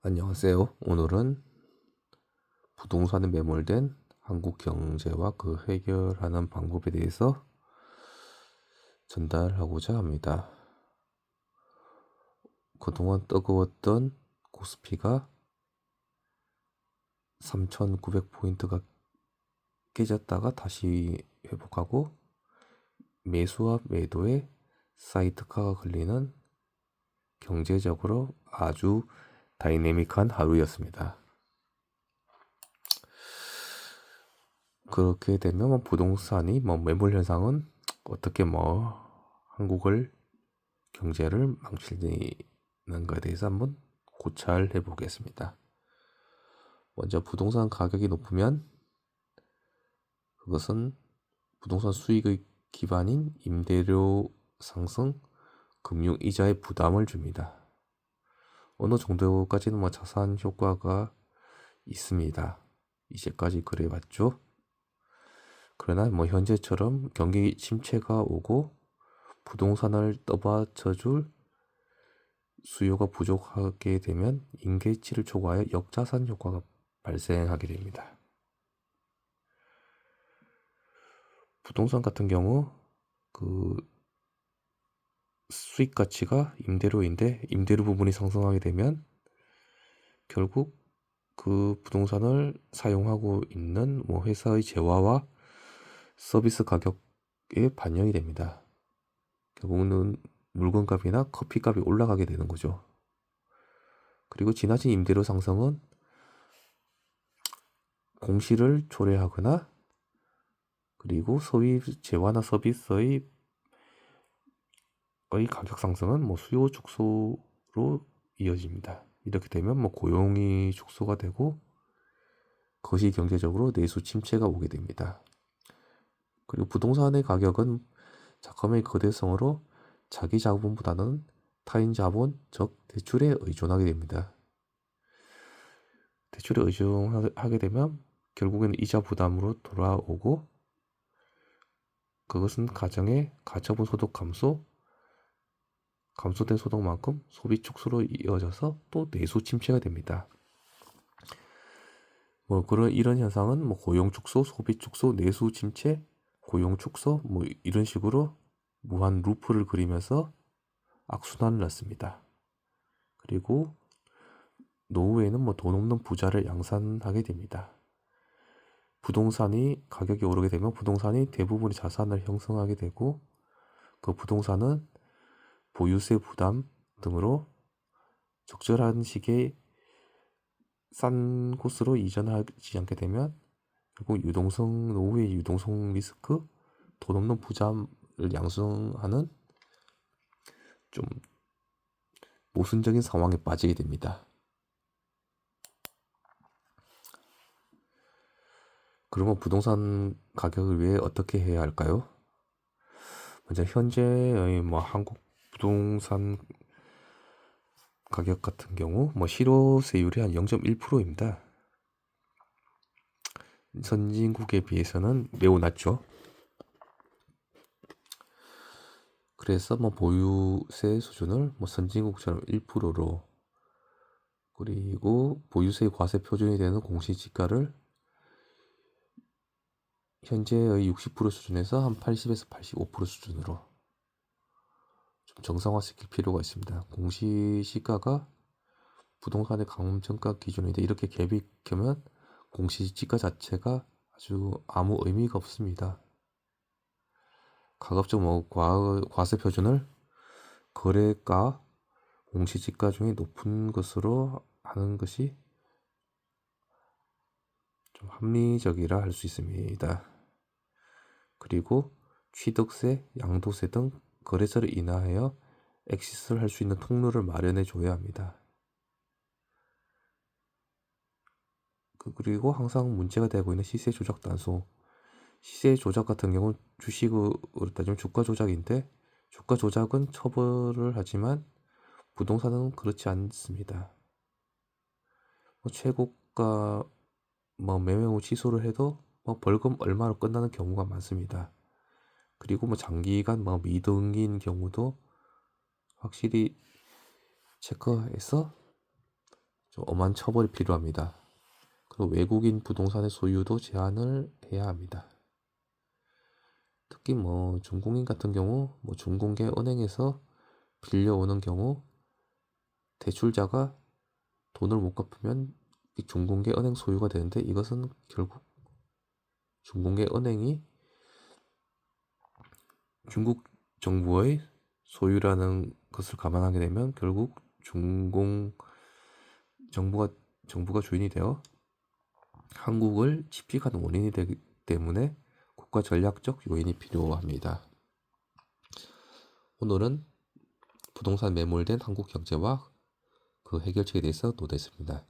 안녕하세요. 오늘은 부동산에 매몰된 한국 경제와 그 해결하는 방법에 대해서 전달하고자 합니다. 그동안 뜨거웠던 코스피가 3,900포인트가 깨졌다가 다시 회복하고 매수와 매도에 사이드카가 걸리는 경제적으로 아주 다이내믹한 하루였습니다. 그렇게 되면 부동산이 매몰 현상은 어떻게 한국을 경제를 망치는 것에 대해서 한번 고찰해 보겠습니다. 먼저 부동산 가격이 높으면 그것은 부동산 수익의 기반인 임대료 상승, 금융 이자의 부담을 줍니다. 어느 정도까지는 자산 효과가 있습니다. 이제까지 그래왔죠. 그러나 현재처럼 경기 침체가 오고 부동산을 떠받쳐줄 수요가 부족하게 되면 임계치를 초과하여 역자산 효과가 발생하게 됩니다. 부동산 같은 경우 그 수익 가치가 임대료인데 임대료 부분이 상승하게 되면 결국 그 부동산을 사용하고 있는 회사의 재화와 서비스 가격에 반영이 됩니다. 결국은 물건값이나 커피값이 올라가게 되는 거죠. 그리고 지나친 임대료 상승은 공시를 초래하거나 그리고 소위 재화나 서비스의 가격 상승은 수요 축소로 이어집니다. 이렇게 되면 고용이 축소가 되고 거시 경제적으로 내수 침체가 오게 됩니다. 그리고 부동산의 가격은 자금의 거대성으로 자기 자본보다는 타인 자본, 즉 대출에 의존하게 됩니다. 대출에 의존하게 되면 결국에는 이자 부담으로 돌아오고 그것은 가정의 가처분 소득 감소된 소득만큼 소비 축소로 이어져서 또 내수 침체가 됩니다. 이런 현상은 고용 축소, 소비 축소, 내수 침체, 고용 축소 이런 식으로 무한 루프를 그리면서 악순환을 낳습니다. 그리고 노후에는 돈 없는 부자를 양산하게 됩니다. 부동산이 가격이 오르게 되면 부동산이 대부분의 자산을 형성하게 되고 그 부동산은 보유세 부담 등으로 적절한 시기에 싼 곳으로 이전하지 않게 되면 결국 노후의 유동성 리스크, 돈 없는 부자를 양성하는 좀 모순적인 상황에 빠지게 됩니다. 그러면 부동산 가격을 위해 어떻게 해야 할까요? 먼저 현재의 한국 부동산 가격 같은 경우 실효세율이 한 0.1%입니다. 선진국에 비해서는 매우 낮죠. 그래서 보유세 수준을 선진국처럼 1%로 그리고 보유세 과세 표준이 되는 공시지가를 현재의 60% 수준에서 한 80에서 85% 수준으로 좀 정상화시킬 필요가 있습니다. 공시지가가 부동산의 감정가 기준인데 이렇게 갭이 켜면 공시지가 자체가 아주 아무 의미가 없습니다. 가급적 과세 표준을 거래가 공시지가 중에 높은 것으로 하는 것이 좀 합리적이라 할 수 있습니다. 그리고 취득세, 양도세 등 거래처를 인하여 엑시스를 할 수 있는 통로를 마련해 줘야 합니다. 그리고 항상 문제가 되고 있는 시세 조작 단속. 시세 조작 같은 경우는 주식으로 따지면 주가 조작인데 주가 조작은 처벌을 하지만 부동산은 그렇지 않습니다. 최고가 매매 후 취소를 해도 벌금 얼마로 끝나는 경우가 많습니다. 그리고 장기간 미등인 경우도 확실히 체크해서 좀 엄한 처벌이 필요합니다. 그리고 외국인 부동산의 소유도 제한을 해야 합니다. 특히 뭐 중공인 같은 경우 뭐 중공개 은행에서 빌려오는 경우 대출자가 돈을 못 갚으면 이 중공개 은행 소유가 되는데, 이것은 결국 중공개 은행이 중국 정부의 소유라는 것을 감안하게 되면 결국 정부가 주인이 되어 한국을 침식하는 원인이 되기 때문에 국가 전략적 요인이 필요합니다. 오늘은 부동산 매몰된 한국 경제와 그 해결책에 대해서 논했습니다.